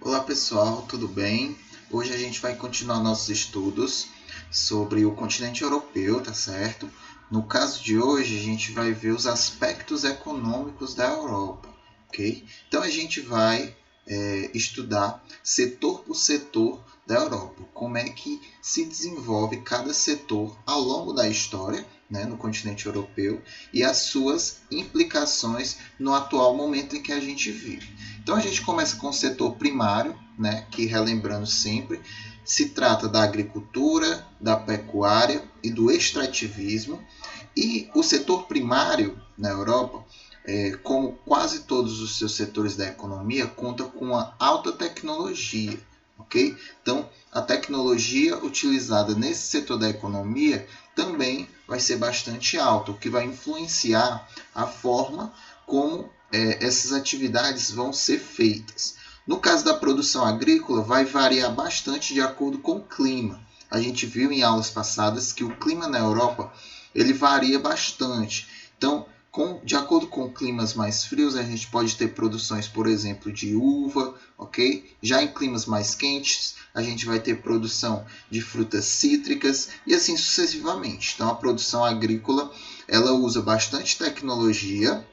Olá pessoal, tudo bem? Hoje a gente vai continuar nossos estudos sobre o continente europeu, tá certo? No caso de hoje, a gente vai ver os aspectos econômicos da Europa, ok? Então a gente vai estudar setor por setor da Europa, como é que se desenvolve cada setor ao longo da história, né, no continente europeu e as suas implicações no atual momento em que a gente vive. Então a gente começa com o setor primário, né, que relembrando sempre, se trata da agricultura, da pecuária e do extrativismo. E o setor primário na Europa, como quase todos os seus setores da economia, conta com uma alta tecnologia. Okay? Então, a tecnologia utilizada nesse setor da economia também vai ser bastante alta, o que vai influenciar a forma como essas atividades vão ser feitas. No caso da produção agrícola, vai variar bastante de acordo com o clima. A gente viu em aulas passadas que o clima na Europa ele varia bastante. Então, de acordo com climas mais frios, a gente pode ter produções, por exemplo, de uva, ok? Já em climas mais quentes, a gente vai ter produção de frutas cítricas e assim sucessivamente. Então, a produção agrícola ela usa bastante tecnologia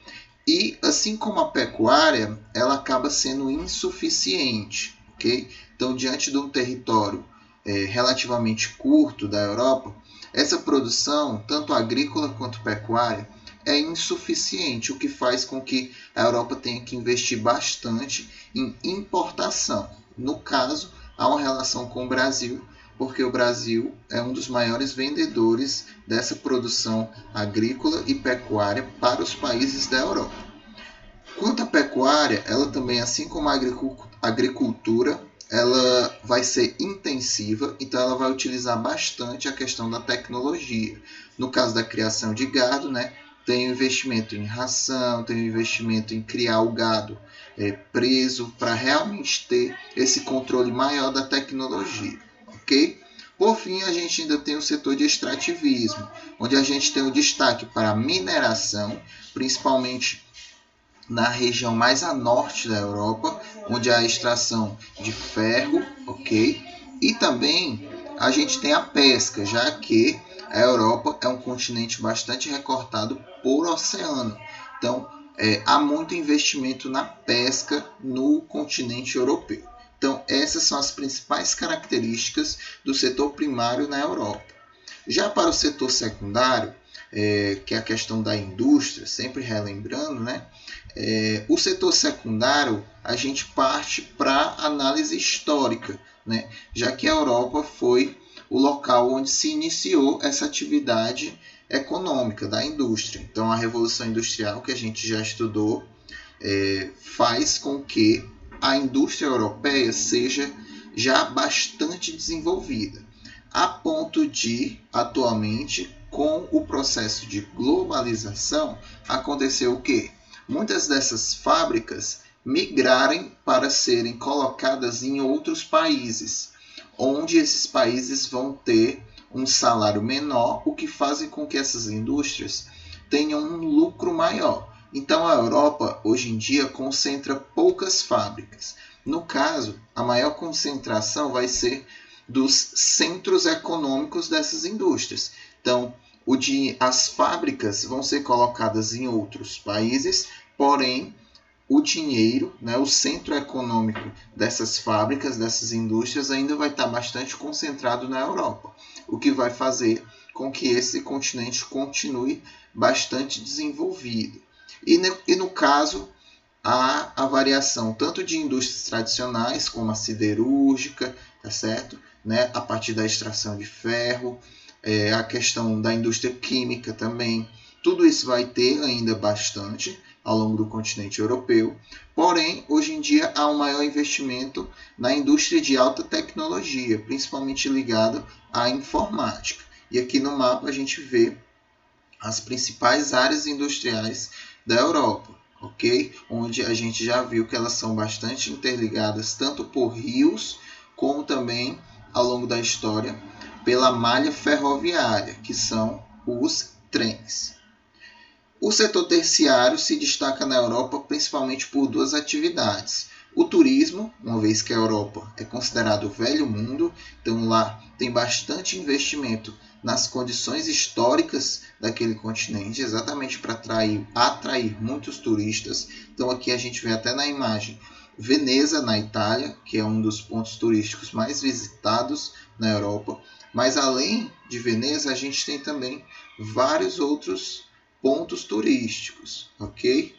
e, assim como a pecuária, ela acaba sendo insuficiente, ok? Então, diante de um território relativamente curto da Europa, essa produção, tanto agrícola quanto pecuária, é insuficiente, o que faz com que a Europa tenha que investir bastante em importação. No caso, há uma relação com o Brasil, porque o Brasil é um dos maiores vendedores dessa produção agrícola e pecuária para os países da Europa. Quanto à pecuária, ela também, assim como a agricultura, ela vai ser intensiva, então ela vai utilizar bastante a questão da tecnologia. No caso da criação de gado, né, tem o investimento em ração, tem o investimento em criar o gado preso para realmente ter esse controle maior da tecnologia, ok? Por fim, a gente ainda tem o setor de extrativismo, onde a gente tem o destaque para a mineração, principalmente na região mais a norte da Europa, onde há a extração de ferro, ok? E também a gente tem a pesca, já que a Europa é um continente bastante recortado por oceano. Então, há muito investimento na pesca no continente europeu. Então, essas são as principais características do setor primário na Europa. Já para o setor secundário, que é a questão da indústria, sempre relembrando, né? O setor secundário, a gente parte para análise histórica, né? Já que a Europa foi o local onde se iniciou essa atividade econômica da indústria. Então, a Revolução Industrial, que a gente já estudou, faz com que a indústria europeia seja já bastante desenvolvida, a ponto de, atualmente, com o processo de globalização, acontecer o quê? Muitas dessas fábricas migrarem para serem colocadas em outros países, onde esses países vão ter um salário menor, o que faz com que essas indústrias tenham um lucro maior. Então a Europa, hoje em dia, concentra poucas fábricas. No caso, a maior concentração vai ser dos centros econômicos dessas indústrias. Então, as fábricas vão ser colocadas em outros países, porém o dinheiro, né, o centro econômico dessas fábricas, dessas indústrias, ainda vai estar bastante concentrado na Europa, o que vai fazer com que esse continente continue bastante desenvolvido. E no caso, há a variação tanto de indústrias tradicionais, como a siderúrgica, tá certo? Né? A partir da extração de ferro, a questão da indústria química também. Tudo isso vai ter ainda bastante ao longo do continente europeu. Porém, hoje em dia há um maior investimento na indústria de alta tecnologia, principalmente ligado à informática. E aqui no mapa a gente vê as principais áreas industriais da Europa, ok? Onde a gente já viu que elas são bastante interligadas tanto por rios como também ao longo da história pela malha ferroviária, que são os trens. O setor terciário se destaca na Europa principalmente por duas atividades. O turismo, uma vez que a Europa é considerado o velho mundo, então lá tem bastante investimento nas condições históricas daquele continente, exatamente para atrair muitos turistas. Então aqui a gente vê até na imagem Veneza, na Itália, que é um dos pontos turísticos mais visitados na Europa. Mas além de Veneza, a gente tem também vários outros pontos turísticos, ok?